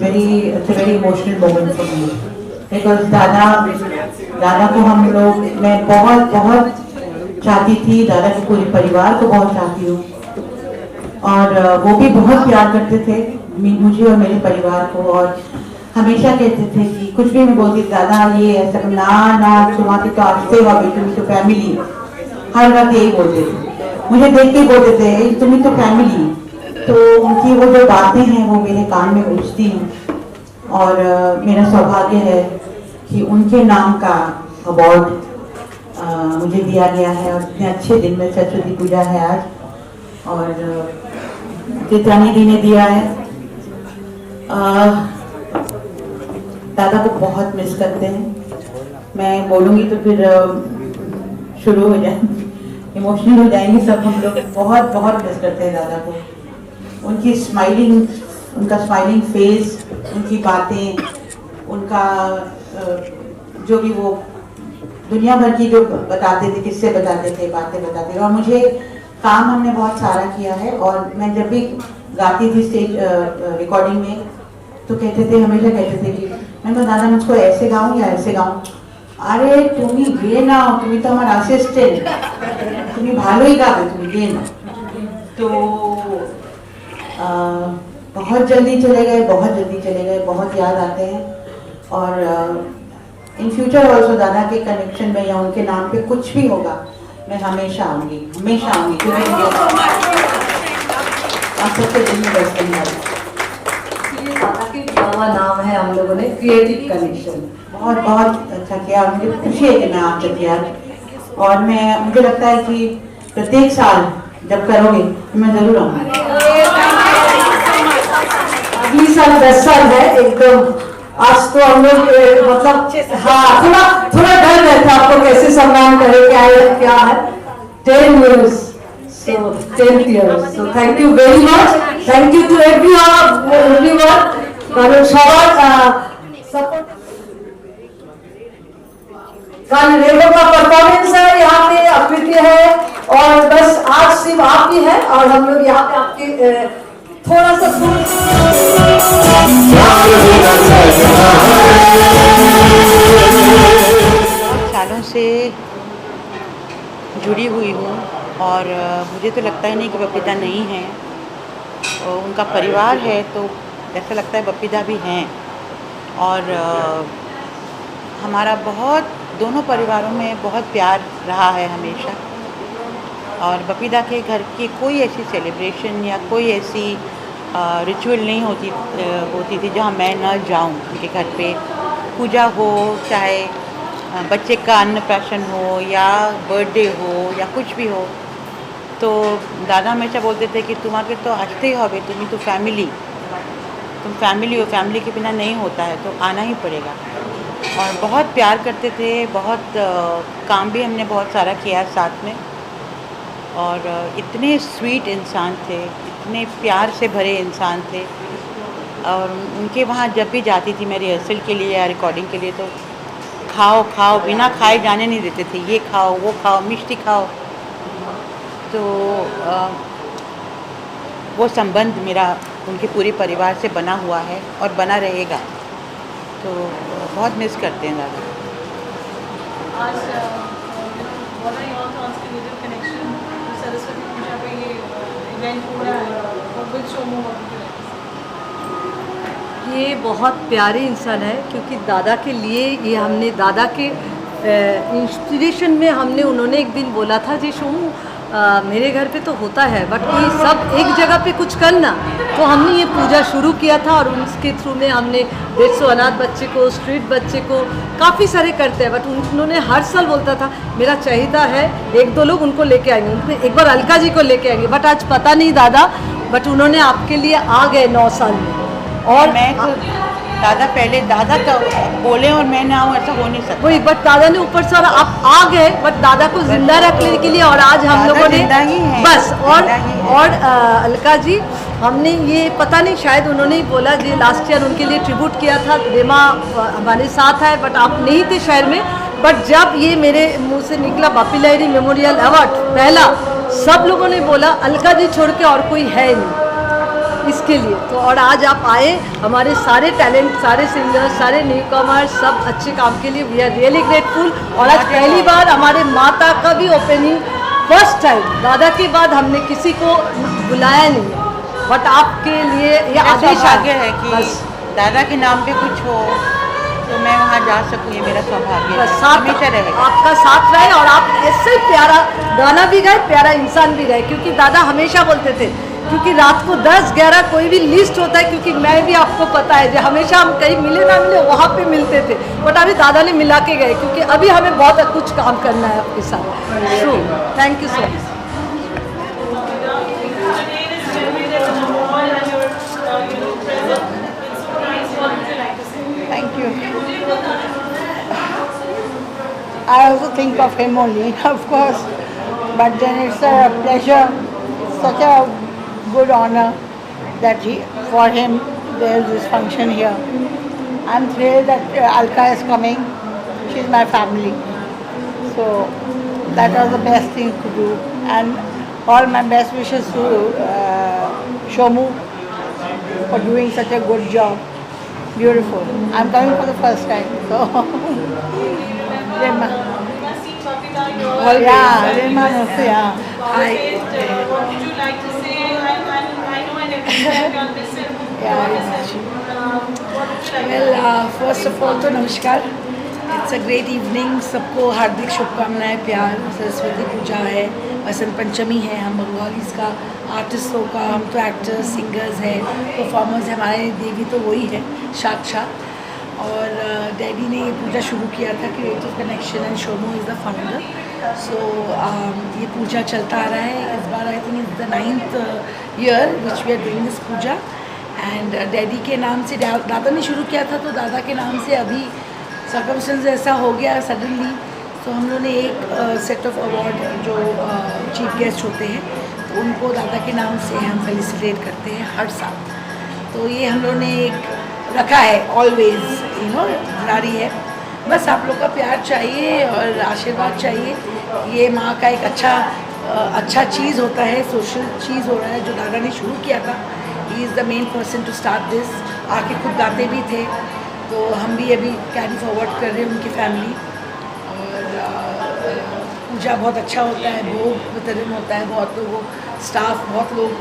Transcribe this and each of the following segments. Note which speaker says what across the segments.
Speaker 1: Very emotional moment for me because दादा को हम लोग, मैं बहुत बहुत चाहती थी, दादा के पूरे परिवार को बहुत चाहती हूँ, और वो भी बहुत प्यार करते थे मुझे और मेरे परिवार को, और हमेशा कहते थे कि कुछ भी मैं बोलती दादा ये ऐसा ना तुम्हारी तो आज से वाली तुम्हें तो फैमिली, हर वक्त यही बोलते थे, मुझे देख के बोलते थे तुम्हें तो फैमिली। तो उनकी वो जो बातें हैं वो मेरे कान में गूंजती हैं, और मेरा सौभाग्य है कि उनके नाम का अवार्ड मुझे दिया गया है, और इतने अच्छे दिन में सरस्वती पूजा है आज, और चित्रानी दी ने दिया है। दादा को बहुत मिस करते हैं, मैं बोलूँगी तो फिर शुरू हो जाएंगे, इमोशनल हो जाएंगे सब हम लोग, बहुत बहुत मिस करते हैं दादा को, उनकी उनका स्माइलिंग फेस, उनकी बातें, उनका जो भी वो दुनिया भर की जो बताते थे, किस्से बताते थे, बातें बताते थे, और मुझे काम हमने बहुत सारा किया है, और मैं जब भी गाती थी स्टेज रिकॉर्डिंग में तो हमेशा कहते थे कि मैं तो दादा मुझको ऐसे गाऊँ या ऐसे गाऊँ, अरे तुम्हें गे ना, तुम्हें तो हमारा असिस्टेंट, तुम्हें भालो ही गावे, तुम्हें गे ना। तो बहुत जल्दी चले गए, बहुत याद आते हैं, और इन फ्यूचर ऑल्सो दादा के कनेक्शन में या उनके नाम पे कुछ भी होगा मैं हमेशा आऊँगी आप सबके दिल में बसते हैं।
Speaker 2: दादा के नवा नाम है हम लोगों ने क्रिएटिव कनेक्शन,
Speaker 1: बहुत बहुत अच्छा किया, मुझे खुशी है कि मैं आप तक किया, और मुझे लगता है कि प्रत्येक साल जब करोगे तो मैं जरूर आऊँगी।
Speaker 2: अगली साल 10 साल है एकदम, आज तो हम लोग मतलब हाँ थोड़ा डर रहता आपको कैसे सम्मान करें, क्या है 10 years, so 10th year, so thank you very much, thank you to everyone কারণ সবার सपोर्ट। कल रेगो का परफॉर्मेंस है यहाँ पे, आकृति है, और बस आज सिर्फ आप ही है, और हम लोग यहाँ पे आपके थोड़ा सा
Speaker 1: सालों से जुड़ी हुई हूँ, और मुझे तो लगता ही नहीं कि बपीदा नहीं है, और उनका परिवार है तो ऐसा लगता है बपीदा भी हैं, और हमारा दोनों परिवारों में बहुत प्यार रहा है हमेशा, और बपीदा के घर की कोई ऐसी सेलिब्रेशन या कोई ऐसी रिचुअल नहीं होती थी जहाँ मैं न जाऊँ। उनके घर पे पूजा हो, चाहे बच्चे का अन्नप्राशन हो या बर्थडे हो या कुछ भी हो, तो दादा हमेशा बोलते थे कि तुम्हारे तो आते ही होगे, तुम फैमिली हो, फैमिली के बिना नहीं होता है, तो आना ही पड़ेगा। और बहुत प्यार करते थे, बहुत काम भी हमने बहुत सारा किया साथ में, और इतने स्वीट इंसान थे, इतने प्यार से भरे इंसान थे, और उनके वहाँ जब भी जाती थी मैं रिहर्सल के लिए या रिकॉर्डिंग के लिए, तो खाओ बिना खाए जाने नहीं देते थे, ये खाओ वो खाओ, मिष्टी खाओ। तो वो संबंध मेरा उनके पूरे परिवार से बना हुआ है और बना रहेगा, तो बहुत मिस करते हैं दादा।
Speaker 3: आज what are your thoughts के लिए कनेक्शन सरस्वती पूजा पे ये इवेंट हो रहा है, और विल शो मोर ऑफ
Speaker 2: ये बहुत प्यारे इंसान है, क्योंकि दादा के लिए ये हमने दादा के इंस्पिरेशन में उन्होंने एक दिन बोला था जी शोमू मेरे घर पे तो होता है बट कोई सब एक जगह पे कुछ करना, तो हमने ये पूजा शुरू किया था, और उसके थ्रू में हमने 150 अनाथ बच्चे को, स्ट्रीट बच्चे को, काफ़ी सारे करते हैं, बट उन्होंने हर साल बोलता था मेरा चाहिए है 1-2 लोग उनको लेके आएंगे, उनको एक बार अलका जी को लेके आएंगे, बट आज पता नहीं दादा, बट उन्होंने आपके लिए आ गए 9 साल में। और
Speaker 1: मैं तो दादा पहले दादा का बोले और मैं ना आऊँ ऐसा हो नहीं सकता।
Speaker 2: वही, बट दादा ने ऊपर से और आप आ गए, बट दादा को जिंदा रखने के लिए, और आज हम लोगों ने बस और अलका जी हमने ये पता नहीं शायद उन्होंने ही बोला जी लास्ट ईयर उनके लिए ट्रिब्यूट किया था, रेमा हमारे साथ है बट आप नहीं थे शहर में, बट जब ये मेरे मुंह से निकला बापी लहरी मेमोरियल अवार्ड पहला, सब लोगों ने बोला अलका जी छोड़ के और कोई है नहीं, इसके लिए। तो और आज आप आए, हमारे सारे टैलेंट, सारे सिंगर्स, सारे न्यू कमर्स, सब अच्छे काम के लिए वी आर रियली ग्रेटफुल। और आज पहली बार हमारे माता का भी ओपनिंग, फर्स्ट टाइम, दादा के बाद हमने किसी को बुलाया नहीं है, बट आपके लिए ये आदेश
Speaker 1: सौभाग्य है कि
Speaker 2: बस
Speaker 1: दादा के नाम पे कुछ हो तो मैं वहाँ जा सकूँ, ये मेरा सौभाग्य है,
Speaker 2: साथ
Speaker 1: हमेशा रहेगा।
Speaker 2: आपका साथ रहे और आप ऐसे प्यारा गाना भी गाए, प्यारा इंसान भी रहे। क्योंकि दादा हमेशा बोलते थे, क्योंकि रात को 10-11 कोई भी लिस्ट होता है, क्योंकि मैं भी आपको पता है जो हमेशा हम कहीं मिले ना मिले वहाँ पे मिलते थे, बट अभी दादा ने मिला के गए, क्योंकि अभी हमें बहुत कुछ काम करना है आपके साथ। So thank you so much.
Speaker 4: Thank you. I also think of him only, of course, but then it's a pleasure, such a good honor that for him there is this function here. I'm thrilled that Alka is coming. She's my family, so that was the best thing to do, and all my best wishes to Shomu for doing such a good job. Beautiful. I'm coming for the first time, so Rema. Yeah, Rema also, yeah.
Speaker 3: What would you like to say? I know and everything on this.
Speaker 4: Yeah,
Speaker 3: What would you like?
Speaker 5: Well, first of all, तो नमस्कार। It's a great evening. सबको हार्दिक शुभकामनाएं, प्यार। सरस्वती पूजा है, वसंत पंचमी है, हम Bengalis का आर्टिस्टों का, हम तो एक्टर्स, सिंगर्स हैं, परफॉर्मर्स हैं, हमारे देवी तो वही है साक्षात। और डैडी ने ये पूजा शुरू किया था, creative connection, and Shomu is the founder. So ये पूजा चलता आ रहा है। इस बार I think is the 9th year which we are doing this puja. And daddy के नाम से, दादा ने शुरू किया था, तो दादा के नाम से अभी सर्कमस्टेंस ऐसा हो गया सडनली, तो हम लोगों ने एक सेट ऑफ अवार्ड जो चीफ गेस्ट होते हैं, तो उनको दादा के नाम से हम फेलिसिटेट करते हैं हर साल। तो ये हम लोगों ने एक रखा है, ऑलवेज जारी है। बस आप लोग का प्यार चाहिए और आशीर्वाद चाहिए। ये माँ का एक अच्छा चीज़ होता है, सोशल चीज़ हो रहा है, जो दादा ने शुरू किया था। He is the main person to start this. आके खुद गाते भी थे, तो हम भी अभी कैरी फॉरवर्ड कर रहे हैं उनकी फैमिली। और पूजा बहुत अच्छा होता है, भोग वितरण होता है, बहुत लोगों, स्टाफ, बहुत लोग,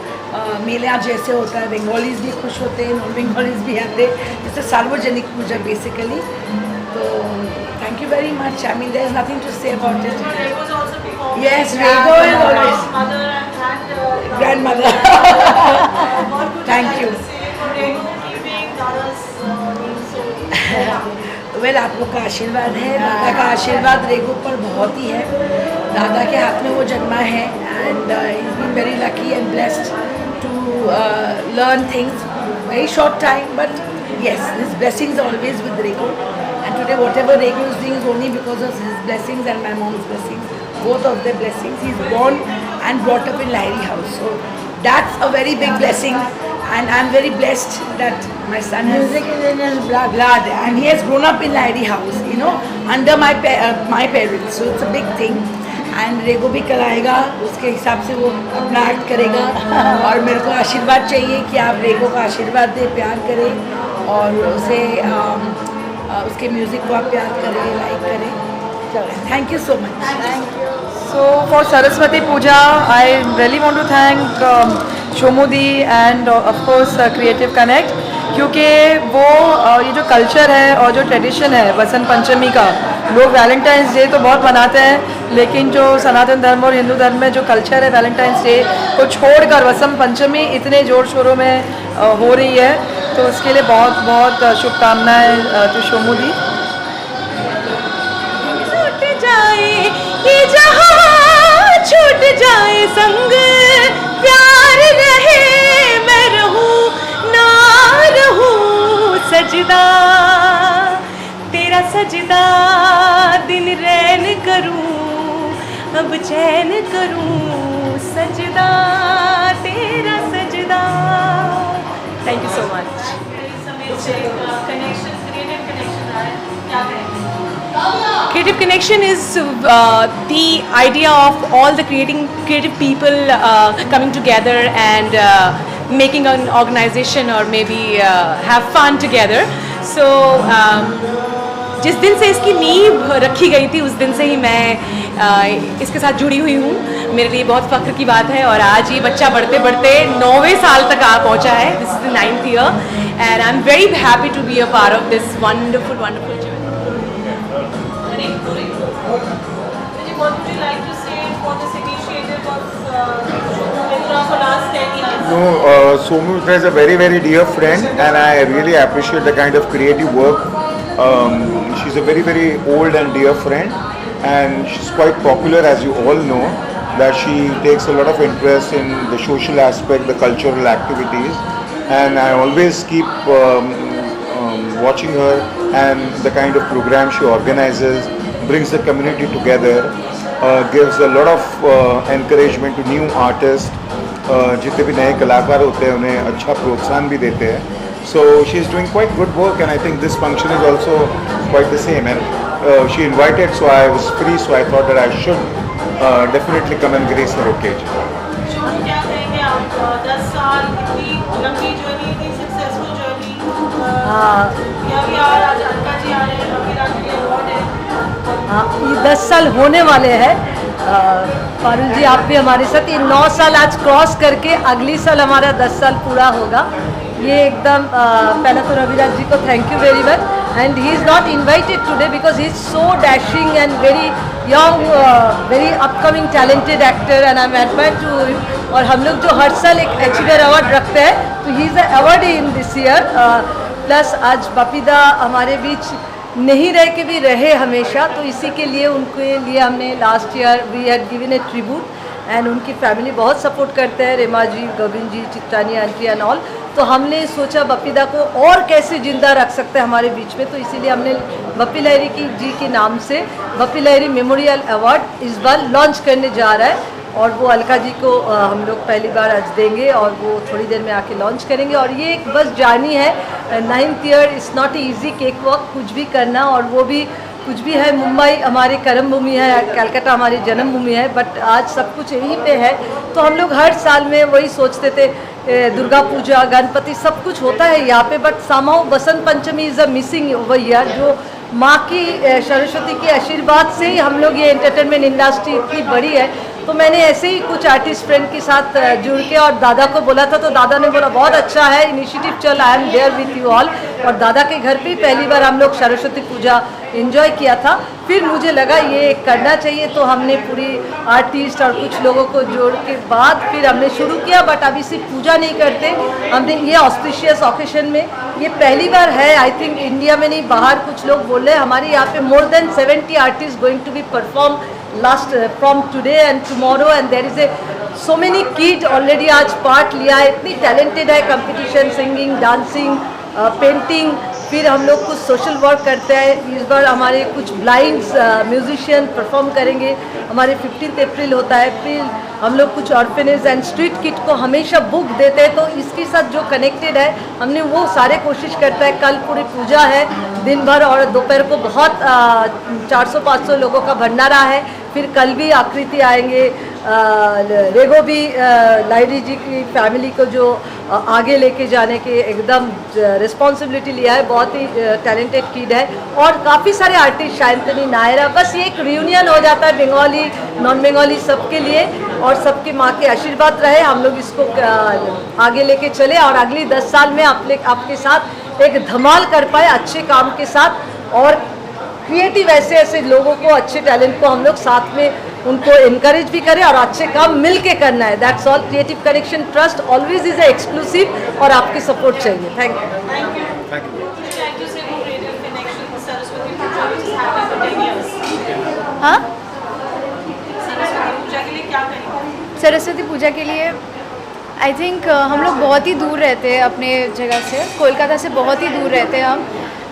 Speaker 5: मेला जैसे होता है। बंगालीज भी खुश होते हैं, नॉन बंगालीज भी आते हैं। जैसे सार्वजनिक पूजा बेसिकली। तो thank you very much. I mean there is nothing to say about it.
Speaker 3: Rego is also performing.
Speaker 5: Yes, Rego is always
Speaker 3: Mother and
Speaker 5: grandmother.
Speaker 3: What would
Speaker 5: Thank
Speaker 3: you
Speaker 5: you.
Speaker 3: like to say for Rego keeping Dada's name so?
Speaker 5: Well, आप लोग का आशीर्वाद है, दादा का आशीर्वाद रेगो पर बहुत ही है। दादा के हाथ में वो जन्मा है, and is been very lucky and blessed to learn things very short time, but yes, his blessings are always with Rego, and today whatever Rego is doing is only because of his blessings and my mom's blessings, both of their blessings. He's born and brought up in Lahiri House, so that's a very big blessing, and I'm very blessed that my son has
Speaker 4: music is in his blood.
Speaker 5: and he has grown up in Lahiri House, under my parents, so it's a big thing. And रेगो भी कल आएगा, उसके हिसाब से वो अपना act करेगा। और मेरे को आशीर्वाद चाहिए कि आप रेगो का आशीर्वाद दें, प्यार करें, और उसे उसके म्यूज़िक को आप प्यार करें, लाइक करें। Thank you so much.
Speaker 6: So for Saraswati Puja, I really want to thank Shomudi and of course Creative Connect, क्योंकि वो ये जो कल्चर है और जो ट्रेडिशन है वसंत पंचमी का, लोग वैलेंटाइंस डे तो बहुत मनाते हैं, लेकिन जो सनातन धर्म और हिंदू धर्म में जो कल्चर है वैलेंटाइंस डे को छोड़कर वसंत पंचमी इतने जोर शोरों में हो रही है, तो उसके लिए बहुत बहुत शुभकामनाएं टू शोमुदी।
Speaker 7: ये जहां छूट जाए संग, प्यार रहे मैं रहूं ना रहूं सजदा, तेरा सजदा दिन रैन करूं, अब चैन करूं सजदा, तेरा सजदा। Thank you so much. Creative Connection is the idea of all the creative people coming together and making an organization or maybe have fun together. So जिस दिन से इसकी नींव रखी गई थी उस दिन से ही मैं इसके साथ जुड़ी हुई हूँ. मेरे लिए बहुत फ़ख्र की बात है और आज ये बच्चा बढ़ते बढ़ते 9वें साल तक आ पहुँचा है. This is the 9th year and I'm very happy to be a part of this wonderful journey.
Speaker 3: What would you like to say for this initiative of Somu Mitra for last 10 years?
Speaker 8: No, Somu Mitra is a very, very dear friend, and I really appreciate the kind of creative work. She's a very, very old and dear friend, and she's quite popular, as you all know, that she takes a lot of interest in the social aspect, the cultural activities, and I always keep watching her and the kind of program she organizes, brings the community together, gives a lot of encouragement to new artists. जितने भी नए कलाकार होते हैं उन्हें अच्छा प्रोत्साहन भी देते हैं. So she is doing quite good work, and I think this function is also quite the same. And she invited, so I was free, so I thought that I should definitely come and grace her occasion.
Speaker 3: Shomu, क्या कहेंगे आप? 10 साल इतनी लंबी journey, इतनी successful journey. यहाँ भी आज अलका जी आ रहे हैं, रवि राज के अवार्ड है.
Speaker 2: हाँ, ये 10 साल होने वाले हैं. पारुल जी आप भी हमारे साथ. ये 9 साल आज क्रॉस करके अगली साल हमारा 10 साल पूरा होगा. ये एकदम पहले तो रविराज जी को thank you very much. And he is not invited today because he is so dashing and very young, very upcoming talented actor, and I am admire to him. और हम लोग जो हर साल एक अचीवर अवार्ड रखते हैं, तो he is a award in this year. Plus आज बपीदा हमारे बीच नहीं रह के भी रहे हमेशा, तो इसी के लिए उनके लिए हमने last year we had given a tribute. And उनकी फैमिली बहुत सपोर्ट करते हैं, Rema ji, Govind ji, Chitrani aunty and all. तो हमने सोचा बपीदा को और कैसे ज़िंदा रख सकते हैं हमारे बीच में, तो इसीलिए हमने बपी लहरी जी के नाम से बपी लहरी मेमोरियल अवार्ड इस बार लॉन्च करने जा रहा है. और वो अलका जी को हम लोग पहली बार आज देंगे और वो थोड़ी देर में आके लॉन्च करेंगे. और ये एक बस जानी है. 9th year is not easy cake walk कुछ भी करना, और वो भी कुछ भी है. मुंबई हमारी कर्म भूमि है, कलकत्ता हमारी जन्मभूमि है, बट आज सब कुछ यहीं पे है. तो हम लोग हर साल में वही सोचते थे, दुर्गा पूजा, गणपति सब कुछ होता है यहाँ पे, बट समाओ Basant Panchami is a missing over year. जो माँ की सरस्वती के आशीर्वाद से ही हम लोग ये एंटरटेनमेंट इंडस्ट्री इतनी बड़ी है. तो मैंने ऐसे ही कुछ आर्टिस्ट फ्रेंड के साथ जुड़ के और दादा को बोला था, तो दादा ने बोला बहुत अच्छा है इनिशिएटिव, चल I am there with you all. और दादा के घर पे पहली बार हम लोग सरस्वती पूजा एंजॉय किया था. फिर मुझे लगा ये करना चाहिए, तो हमने पूरी आर्टिस्ट और कुछ लोगों को जोड़ के बाद फिर हमने शुरू किया. बट अभी सिर्फ पूजा नहीं करते, हमने ये ऑस्पिशियस ओकेशन में ये पहली बार है. आई थिंक इंडिया में नहीं, बाहर कुछ लोग बोल रहे हैं. हमारे यहाँ पे more than 70 artist going to be perform last from today and tomorrow. And there is a so many kid already आज पार्ट लिया है. इतनी टैलेंटेड है. कंपटीशन, सिंगिंग, डांसिंग, पेंटिंग, फिर हम लोग कुछ सोशल वर्क करते हैं. इस बार हमारे कुछ ब्लाइंड्स म्यूजिशियन परफॉर्म करेंगे. हमारे 15 अप्रैल होता है. फिर हम लोग कुछ ऑर्फेनेज एंड स्ट्रीट किड को हमेशा बुक देते हैं, तो इसके साथ जो कनेक्टेड है हमने वो सारे कोशिश करते हैं. कल पूरी पूजा है दिन भर, और दोपहर को बहुत 400-500 लोगों का भंडारा है. फिर कल भी आकृति आएंगे. रेगो भी लाइडी जी की फैमिली को जो आगे लेके जाने के एकदम रिस्पॉन्सिबिलिटी लिया है. बहुत ही टैलेंटेड किड है. और काफ़ी सारे आर्टिस्ट, शायंतनी, नायरा. बस ये एक रियूनियन हो जाता है बंगाली, नॉन बंगाली सबके लिए, और सबके माँ के आशीर्वाद रहे. हम लोग इसको आगे लेके चले और अगली 10 साल में आपके साथ एक धमाल कर पाए अच्छे काम के साथ. और क्रिएटिव ऐसे लोगों को, अच्छे टैलेंट को हम लोग साथ में उनको इनकरेज भी करें और अच्छे काम मिल के करना है. That's all. Creative connection trust always is a exclusive, और आपकी सपोर्ट चाहिए. Thank you.
Speaker 3: Would you like to say more creative connection Saraswati Puja which is happening for 10 years?
Speaker 9: हाँ,
Speaker 3: सरस्वती पूजा के लिए क्या करेंगे?
Speaker 9: सरस्वती पूजा के लिए आई थिंक हम लोग बहुत ही दूर रहते हैं अपने जगह से. कोलकाता से बहुत ही दूर रहते हैं हम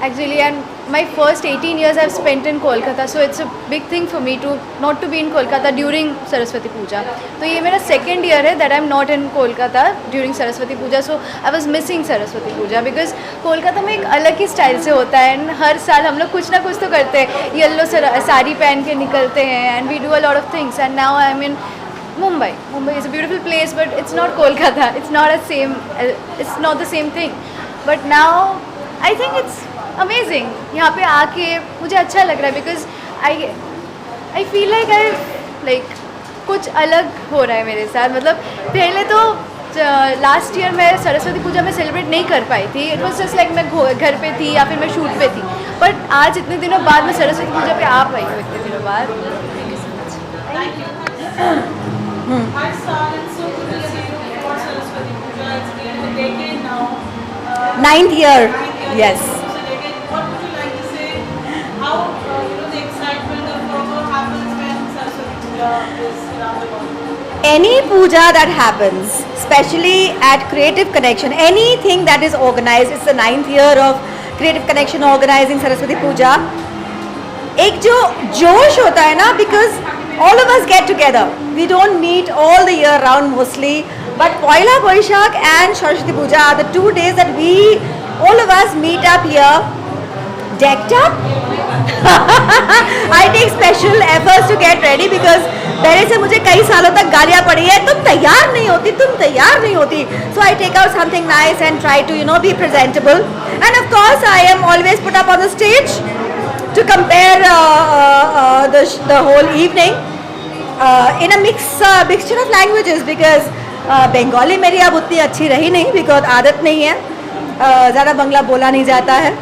Speaker 9: actually. And my first 18 years I've spent in Kolkata, so it's a big thing for me to not to be in Kolkata during Saraswati Puja. तो ये मेरा second year है that I'm not in Kolkata during Saraswati Puja, so I was missing Saraswati Puja because Kolkata में एक अलग ही style से होता है. एंड हर साल हम लोग कुछ ना कुछ तो करते हैं. येलो साड़ी पहन के निकलते हैं, and we do a lot of things. And now I am in Mumbai. Mumbai is a beautiful place, but it's not Kolkata. It's not a same. It's not the same thing. But now, I think it's amazing. यहाँ पे आके मुझे अच्छा लग रहा है because I feel like कुछ अलग हो रहा है मेरे साथ. मतलब पहले तो लास्ट ईयर मैं सरस्वती पूजा में सेलिब्रेट नहीं कर पाई थी. इट वॉज जस्ट लाइक मैं घर पे थी या फिर मैं शूट पे थी. बट आज इतने दिनों बाद मैं सरस्वती पूजा पे आ पाई हूँ इतने दिनों बाद.
Speaker 3: High star and so good to see you for Saraswati Puja. It's been a decade now.
Speaker 10: 9th year. Yes.
Speaker 3: So decade. What would you like to say? How the excitement of what happens when Saraswati Puja is around the world?
Speaker 10: Any puja that happens, especially at Creative Connection, anything that is organized, it's the 9th year of Creative Connection organizing Saraswati Puja. एक जो जोश होता है ना, because all of us get together. We don't meet all the year round mostly, but Poila Boishakh and Saraswati Puja are the 2 days that all of us meet up here, decked up. I take special efforts to get ready because पहले से मुझे कई सालों तक गालियाँ पड़ी है, तुम तैयार नहीं होती. So I take out something nice and try to be presentable. And of course I am always put up on the stage to compare the whole evening in a mixture of languages because Bengali मेरी अब उतनी अच्छी रही नहीं because आदत नहीं है, ज़्यादा बंगला बोला नहीं जाता है.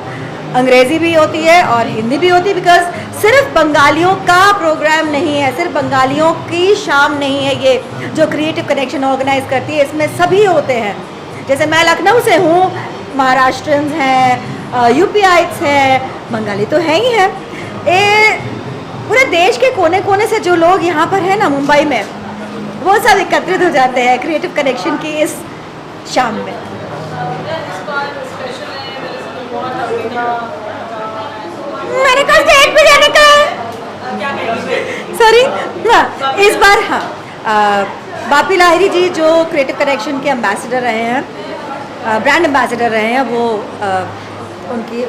Speaker 10: अंग्रेज़ी भी होती है और हिंदी भी होती है बिकॉज सिर्फ बंगालियों का प्रोग्राम नहीं है, सिर्फ बंगालियों की शाम नहीं है ये जो क्रिएटिव कनेक्शन ऑर्गेनाइज करती है. इसमें सभी होते हैं. जैसे मैं लखनऊ से हूँ, महाराष्ट्रियंस हैं, यूपीआईट्स हैं, बंगाली तो है ही है. पूरे देश के कोने कोने से जो लोग यहाँ पर हैं ना मुंबई में, वो सब एकत्रित हो जाते हैं क्रिएटिव कनेक्शन की इस शाम में. मेरे को स्टेज पे जाने का सॉरी इस बार बापी लाहिरी जी जो क्रिएटिव कनेक्शन के एम्बेसडर रहे हैं, ब्रांड एम्बेसडर रहे हैं, वो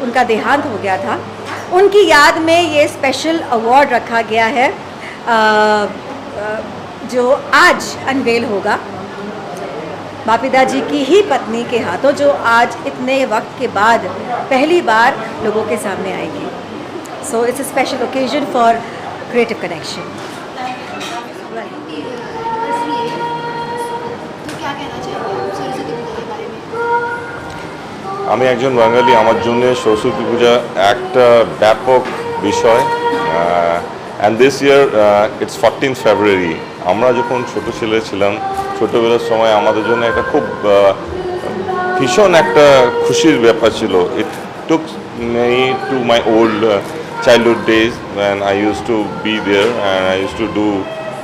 Speaker 10: उनका देहांत हो गया था. उनकी याद में ये स्पेशल अवार्ड रखा गया है जो आज अनवेल होगा बापीदा जी की ही पत्नी के हाथों, जो आज इतने वक्त के बाद पहली बार लोगों के सामने आएगी. So it's a special occasion for creative connection.
Speaker 11: আমি একজন বাঙালি, আমার জন্য সরস্বতী পূজা একটা ব্যাপক বিষয়. And this year it's 14th February. আমরা যখন ছোটো ছেলে ছিলাম, ছোটোবেলার সময় আমাদের জন্য একটা খুব ভীষণ একটা খুশির ব্যাপার ছিল. It took me to my old childhood days when I used to be there and I used to do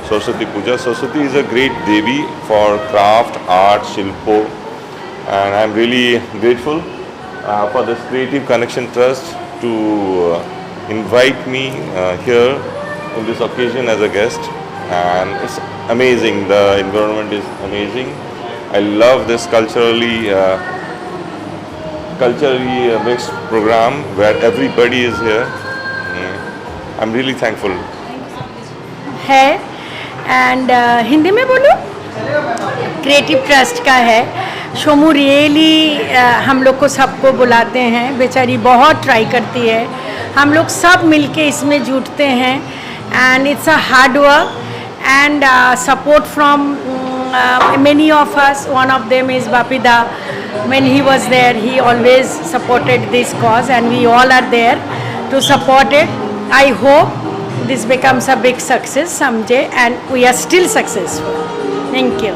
Speaker 11: Saraswati Puja. Saraswati is a great Devi for craft, art, Shilpo, and I'm really grateful for this Creative Connection Trust to invite me here in this occasion as a guest, and it's amazing. The environment is amazing. I love this culturally mixed program where everybody is here. I'm really thankful.
Speaker 12: है and Hindi में बोलूँ, creative trust का है. Shomu really हम लोग को सबको बुलाते हैं, बेचारी बहुत ट्राई करती है. हम लोग सब मिलके इसमें जुटते हैं and it's a hard work and support from many of us. One of them is Bapida. When he was there, he always supported this cause and we all are there to support it. I hope this becomes a big success someday and we are still successful. Thank you.